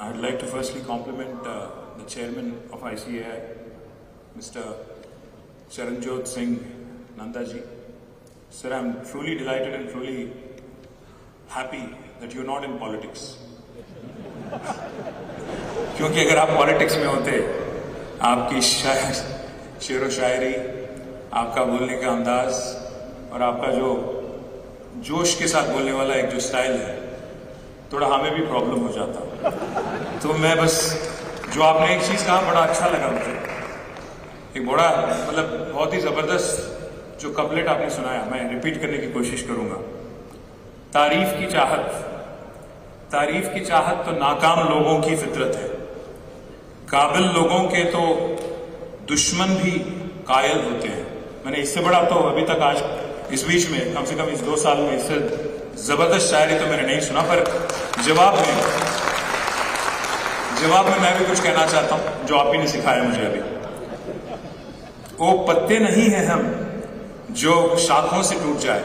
I'd like to firstly compliment the chairman of ICAI, Mr. Charanjot Singh Nandaji. Sir, I'm truly delighted and truly happy that you're not in politics. क्योंकि अगर आप politics में होते, आपकी शेर व शायरी, आपका बोलने का अंदाज और आपका जो जोश के साथ बोलने वाला एक जो स्टाइल है, थोड़ा हमें भी प्रॉब्लम हो जाता। तो मैं बस जो आपने एक चीज़ कहा बड़ा अच्छा लगा मुझे, एक बड़ा मतलब बहुत ही ज़बरदस्त जो कपलेट आपने सुनाया, मैं रिपीट करने की कोशिश करूँगा। तारीफ की चाहत तो नाकाम लोगों की फितरत है, काबिल लोगों के तो दुश्मन भी कायल होते हैं। मैंने इससे बड़ा तो अभी तक आज इस बीच में कम से कम इस 2 साल में इससे जबरदस्त शायरी तो मैंने नहीं सुना, पर जवाब में मैं भी कुछ कहना चाहता हूं जो आप ही ने सिखाया मुझे अभी। वो पत्ते नहीं हैं हम जो शाखों से टूट जाए,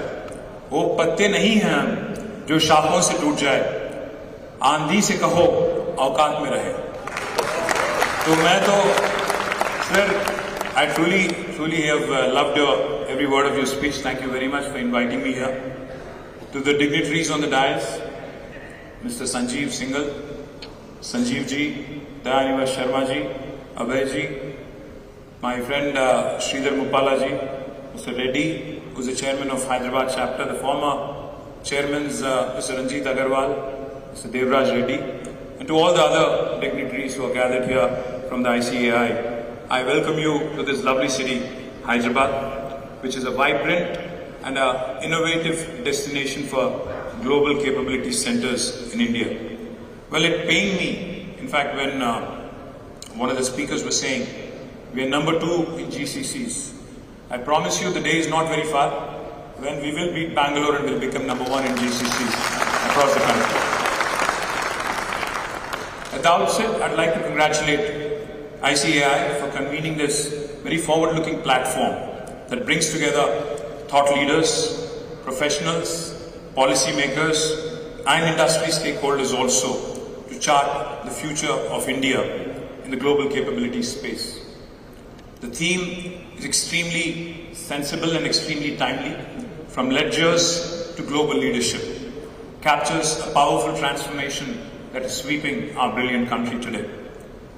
वो पत्ते नहीं हैं हम जो शाखों से टूट जाए, आंधी से कहो औकात में रहे। तो मैं तो sir, I truly have loved every word of your speech. Thank you very much for inviting me here. To the dignitaries on the dais, Mr. Sanjeev Singhal, Sanjeev ji, Dayaniva Sharma ji, Abhay ji, my friend Sridhar Mupala ji, Mr. Reddy, who's the chairman of Hyderabad chapter, the former chairmen, Mr. Ranjit Agarwal, Mr. Devraj Reddy, and to all the other dignitaries who are gathered here from the ICAI. I welcome you to this lovely city, Hyderabad, which is a vibrant and an innovative destination for global capability centers in India. Well, it pained me, in fact, when one of the speakers was saying, we are number 2 in GCCs. I promise you the day is not very far when we will beat Bangalore and will become number 1 in GCCs across the country. At the outset, I'd like to congratulate ICAI for convening this very forward-looking platform that brings together thought leaders, professionals, policymakers, and industry stakeholders also to chart the future of India in the global capability space. The theme is extremely sensible and extremely timely, from ledgers to global leadership, captures a powerful transformation that is sweeping our brilliant country today.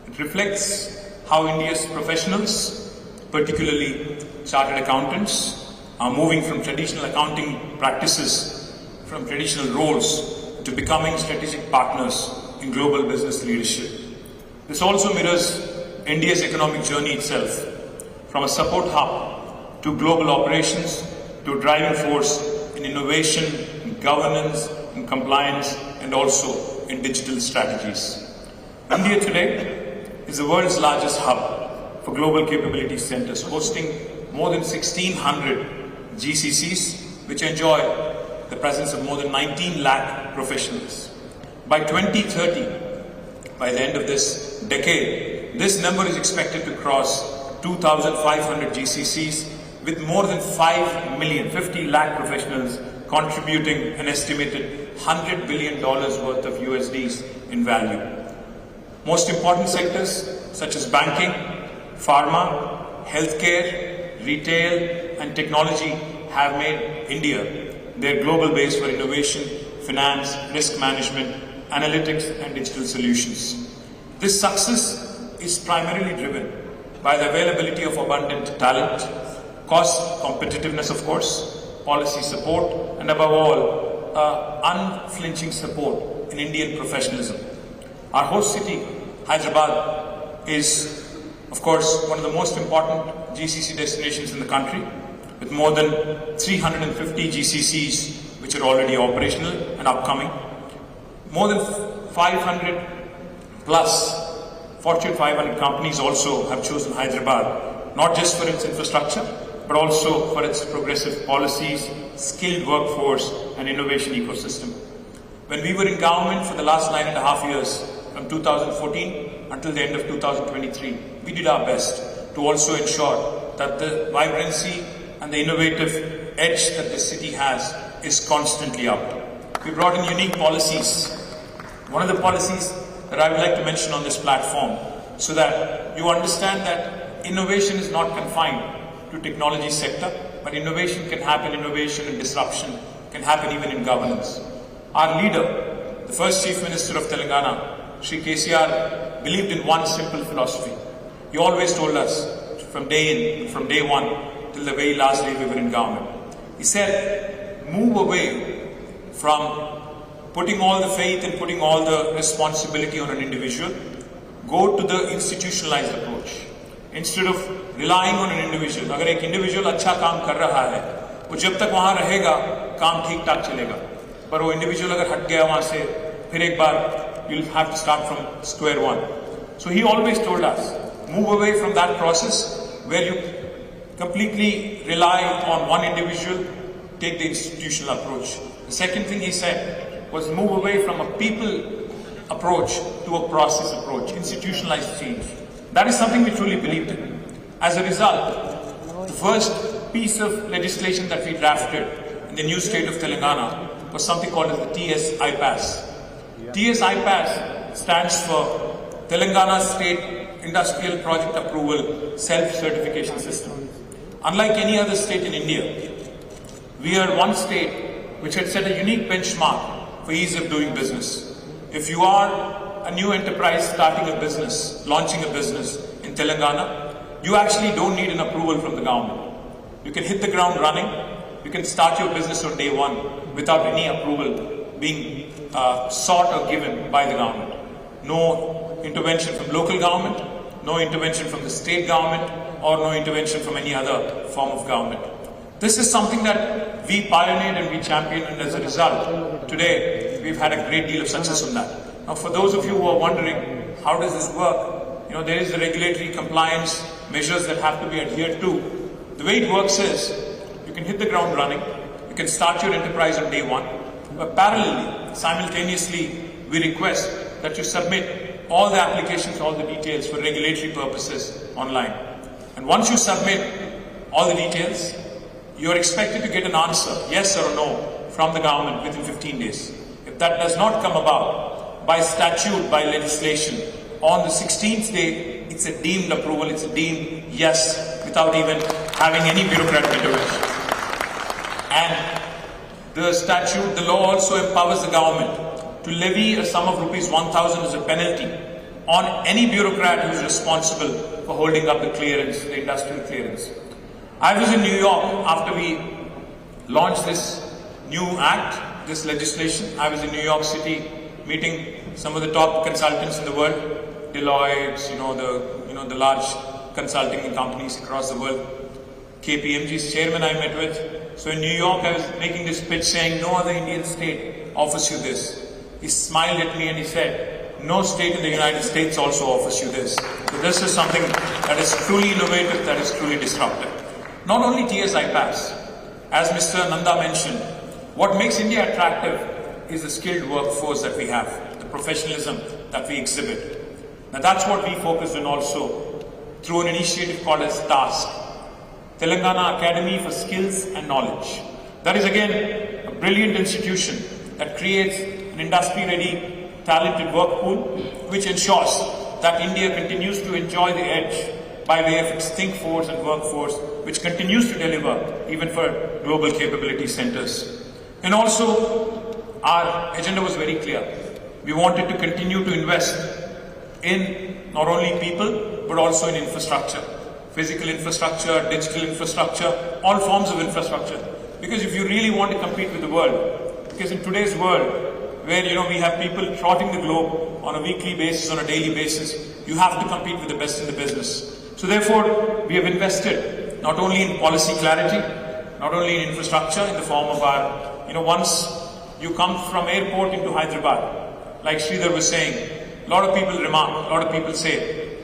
It reflects how India's professionals, particularly chartered accountants, are moving from traditional accounting practices, from traditional roles, to becoming strategic partners in global business leadership. This also mirrors India's economic journey itself, from a support hub to global operations to a driving force in innovation, in governance, in compliance, and also in digital strategies. India today is the world's largest hub for global capability centers, hosting more than 1,600 GCCs, which enjoy the presence of more than 19 lakh professionals. By 2030, by the end of this decade, this number is expected to cross 2,500 GCCs, with more than 50 lakh professionals contributing an estimated $100 billion worth of USDs in value. Most important sectors such as banking, pharma, healthcare, retail, and technology have made India their global base for innovation, finance, risk management, analytics, and digital solutions. This success is primarily driven by the availability of abundant talent, cost competitiveness, of course, policy support, and above all, unflinching support in Indian professionalism. Our host city, Hyderabad, is, of course, one of the most important GCC destinations in the country, with more than 350 GCCs which are already operational and upcoming. More than 500 plus Fortune 500 companies also have chosen Hyderabad, not just for its infrastructure, but also for its progressive policies, skilled workforce, and innovation ecosystem. When we were in government for the last 9.5 years, from 2014 until the end of 2023, we did our best to also ensure that the vibrancy and the innovative edge that this city has is constantly up. We brought in unique policies. One of the policies that I would like to mention on this platform so that you understand that innovation is not confined to technology sector, but innovation can happen, innovation and disruption can happen even in governance. Our leader, the first Chief Minister of Telangana, Shri KCR, believed in one simple philosophy. He always told us from day one till the very last day we were in government. He said, move away from putting all the faith and putting all the responsibility on an individual. Go to the institutionalized approach. Instead of relying on an individual, अगर एक individual अच्छा काम कर रहा है, वो जब तक वहाँ रहेगा, काम ठीक ठाक चलेगा. पर वो individual अगर हट गया वहाँ से, फिर एक बार you'll have to start from square one. So he always told us, move away from that process where you completely rely on one individual, take the institutional approach. The second thing he said was move away from a people approach to a process approach, institutionalized change. That is something we truly believed in. As a result, the first piece of legislation that we drafted in the new state of Telangana was something called as the TS IPAS. TS IPAS stands for Telangana State Industrial Project Approval Self-Certification System. Unlike any other state in India, we are one state which had set a unique benchmark for ease of doing business. If you are a new enterprise starting a business, launching a business in Telangana, you actually don't need an approval from the government. You can hit the ground running, you can start your business on day one without any approval being sought or given by the government. No intervention from local government, no intervention from the state government, or no intervention from any other form of government. This is something that we pioneered and we championed, and as a result, today we've had a great deal of success on that. Now, for those of you who are wondering, how does this work? There is the regulatory compliance measures that have to be adhered to. The way it works is, you can hit the ground running, you can start your enterprise on day one, but parallelly, simultaneously, we request that you submit all the applications, all the details for regulatory purposes online. And once you submit all the details, you are expected to get an answer, yes or no, from the government within 15 days. If that does not come about, by statute, by legislation, on the 16th day, it's a deemed approval, it's a deemed yes, without even having any bureaucratic intervention. And the statute, the law also empowers the government to levy a sum of rupees 1,000 as a penalty on any bureaucrat who is responsible for holding up the clearance, the industrial clearance. I was in New York after we launched this new act, this legislation. I was in New York City meeting some of the top consultants in the world, Deloitte, the large consulting companies across the world. KPMG's chairman I met with. So in New York I was making this pitch saying no other Indian state offers you this. He smiled at me and he said, no state in the United States also offers you this. So this is something that is truly innovative, that is truly disruptive. Not only TSI Pass, as Mr. Nanda mentioned, what makes India attractive is the skilled workforce that we have, the professionalism that we exhibit. Now that's what we focused on also through an initiative called as TASK, Telangana Academy for Skills and Knowledge. That is again a brilliant institution that creates an industry-ready, talented work pool, which ensures that India continues to enjoy the edge by way of its think force and workforce, which continues to deliver even for global capability centers. And also, our agenda was very clear. We wanted to continue to invest in not only people, but also in infrastructure. Physical infrastructure, digital infrastructure, all forms of infrastructure. Because if you really want to compete with the world, because in today's world, where we have people trotting the globe on a weekly basis, on a daily basis, you have to compete with the best in the business. So therefore, we have invested not only in policy clarity, not only in infrastructure in the form of our, once you come from airport into Hyderabad, like Sridhar was saying, a lot of people remark, a lot of people say,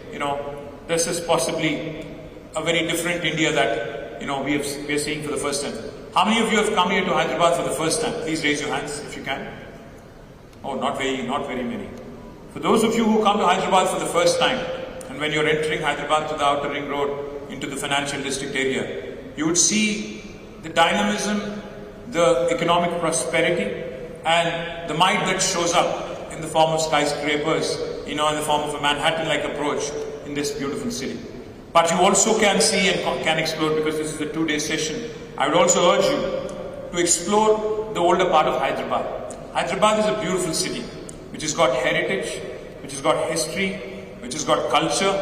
this is possibly a very different India that, we are seeing for the first time. How many of you have come here to Hyderabad for the first time? Please raise your hands if you can. Oh, not very many. For those of you who come to Hyderabad for the first time, and when you're entering Hyderabad to the outer ring road into the financial district area, you would see the dynamism, the economic prosperity, and the might that shows up in the form of skyscrapers in the form of a Manhattan-like approach in this beautiful city. But you also can see and can explore, because this is a 2-day session, I would also urge you to explore the older part of Hyderabad. Hyderabad is a beautiful city, which has got heritage, which has got history, which has got culture,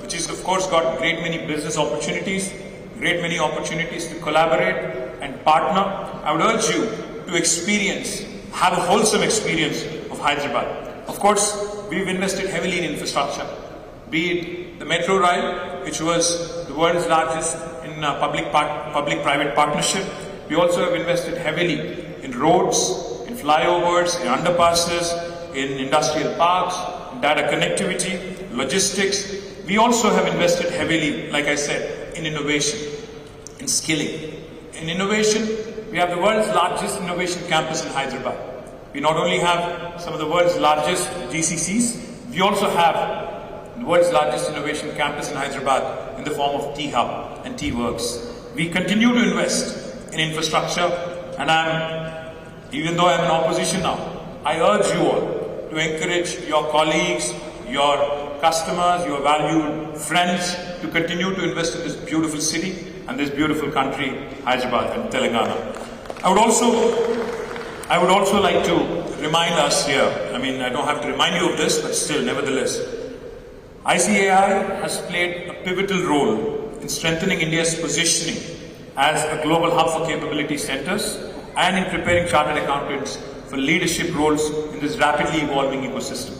which has of course got great many business opportunities, great many opportunities to collaborate and partner. I would urge you to experience, have a wholesome experience of Hyderabad. Of course, we've invested heavily in infrastructure, be it the metro rail, which was the world's largest in public-private partnership. We also have invested heavily in roads, in flyovers, in underpasses, in industrial parks, in data connectivity, logistics. We also have invested heavily, like I said, in innovation, in skilling. In innovation, we have the world's largest innovation campus in Hyderabad. We not only have some of the world's largest GCCs, we also have the world's largest innovation campus in Hyderabad in the form of T-Hub and T-Works. We continue to invest in infrastructure, and even though I'm in opposition now, I urge you all to encourage your colleagues, your customers, your valued friends to continue to invest in this beautiful city and this beautiful country, Hyderabad and Telangana. I would also like to remind us here, I don't have to remind you of this, but still, nevertheless, ICAI has played a pivotal role in strengthening India's positioning as a global hub for capability centers and in preparing chartered accountants for leadership roles in this rapidly evolving ecosystem.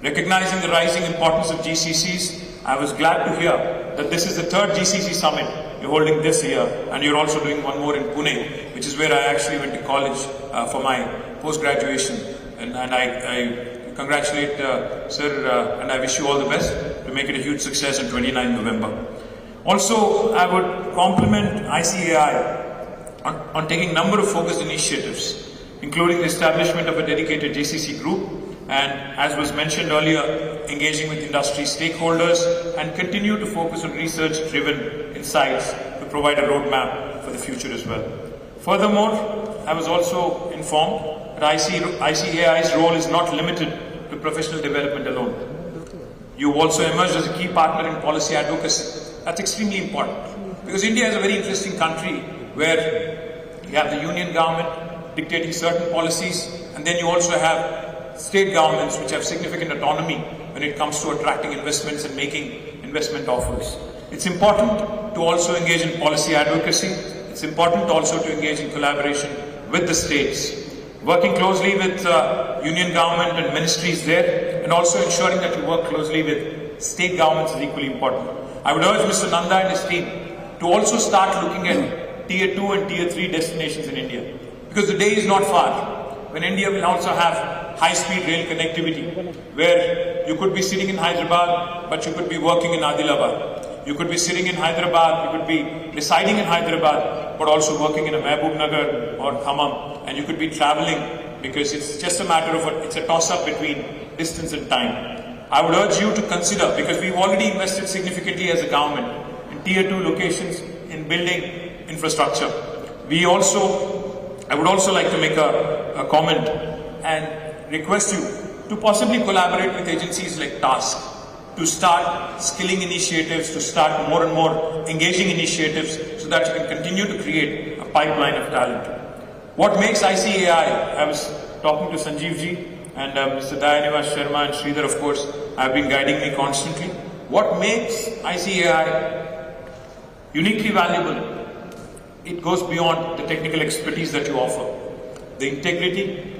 Recognizing the rising importance of GCCs, I was glad to hear that this is the third GCC summit you're holding this year, and you're also doing one more in Pune, which is where I actually went to college for my post-graduation. And I congratulate Sir, and I wish you all the best to make it a huge success on 29 November. Also, I would compliment ICAI on taking a number of focused initiatives, including the establishment of a dedicated GCC group, and as was mentioned earlier, engaging with industry stakeholders, and continue to focus on research-driven insights to provide a roadmap for the future as well. Furthermore, I was also informed that ICAI's role is not limited to professional development alone. You also emerged as a key partner in policy advocacy. That's extremely important, because India is a very interesting country where you have the union government dictating certain policies, and then you also have state governments which have significant autonomy when it comes to attracting investments and making investment offers. It's important to also engage in policy advocacy. It's important also to engage in collaboration with the states. Working closely with union government and ministries there, and also ensuring that you work closely with state governments is equally important. I would urge Mr. Nanda and his team to also start looking at Tier 2 and Tier 3 destinations in India, because the day is not far when India will also have high-speed rail connectivity, where you could be sitting in Hyderabad, but you could be working in Adilabad. You could be sitting in Hyderabad, you could be residing in Hyderabad, but also working in a Mehboob Nagar or Khammam, and you could be traveling, because it's just a matter of it's a toss-up between distance and time. I would urge you to consider, because we've already invested significantly as a government in Tier 2 locations in building infrastructure. I would also like to make a comment and request you to possibly collaborate with agencies like TASK to start skilling initiatives, to start more and more engaging initiatives, so that you can continue to create a pipeline of talent. What makes ICAI, I was talking to Sanjeev ji and Mr. Dayanivas Sharma and Sridhar, of course, have been guiding me constantly. What makes ICAI uniquely valuable? It goes beyond the technical expertise that you offer. The integrity,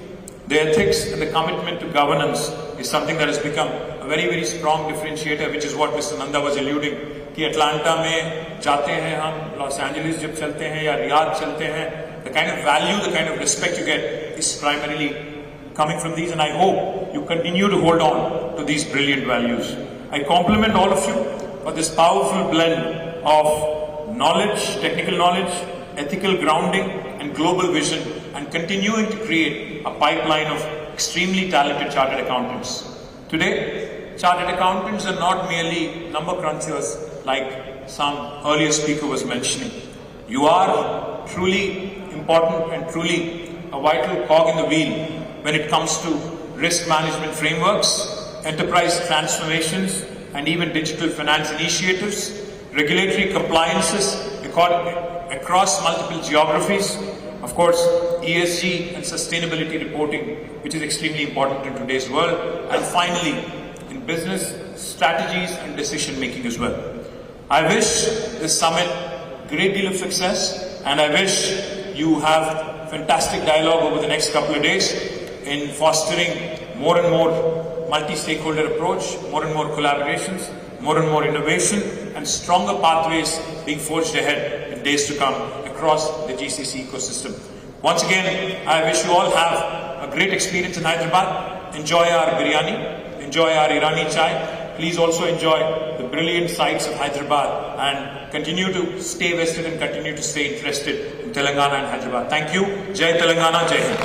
the ethics and the commitment to governance is something that has become a very, very strong differentiator, which is what Mr. Nanda was alluding, कि Atlanta में जाते हैं हम, Los Angeles जब चलते हैं या Riyadh चलते हैं, the kind of value, the kind of respect you get is primarily coming from these, and I hope you continue to hold on to these brilliant values. I compliment all of you for this powerful blend of knowledge, technical knowledge, ethical grounding and global vision, and continuing to create a pipeline of extremely talented chartered accountants. Today, chartered accountants are not merely number crunchers like some earlier speaker was mentioning. You are truly important and truly a vital cog in the wheel when it comes to risk management frameworks, enterprise transformations, and even digital finance initiatives, regulatory compliances across multiple geographies, of course, ESG and sustainability reporting, which is extremely important in today's world, and finally, in business strategies and decision making as well. I wish this summit a great deal of success, and I wish you have fantastic dialogue over the next couple of days in fostering more and more multi-stakeholder approach, more and more collaborations, more and more innovation, and stronger pathways being forged ahead in days to come across the GCC ecosystem. Once again, I wish you all have a great experience in Hyderabad. Enjoy our biryani, enjoy our Irani chai. Please also enjoy the brilliant sights of Hyderabad and continue to stay vested and continue to stay interested in Telangana and Hyderabad. Thank you. Jai Telangana, Jai Hind.